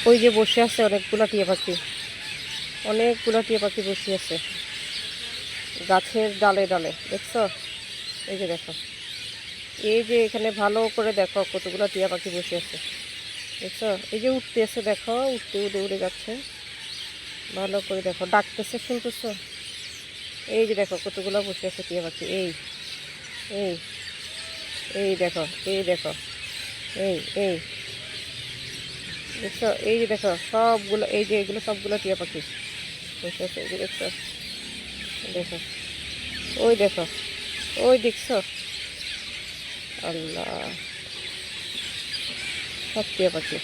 ওই যে বসে আছে অনেকগুলা টিয়া পাখি, অনেকগুলা টিয়া পাখি বসে আছে গাছের ডালে ডালে, দেখছো? এই যে দেখো, এই যে এখানে ভালো করে দেখো কতগুলো টিয়া পাখি বসে আছে, দেখছো? এই যে উঠতে আছে, দেখো উঠতে উড়ে উড়ে যাচ্ছে, ভালো করে দেখো, ডাকতেছে, শুনতেছো? এই যে দেখো কতগুলো বসে আছে টিয়া পাখি, এই এই এই দেখো, এই দেখো, এই এই দেখছো? এই যে দেখো সবগুলো, এই যে এগুলো সবগুলো টিয়া পাখি বসে আছে, এই যে দেখছো? দেখো, ওই দেখো, ওই দেখছো? আল্লাহ, সব টিয়া পাখি।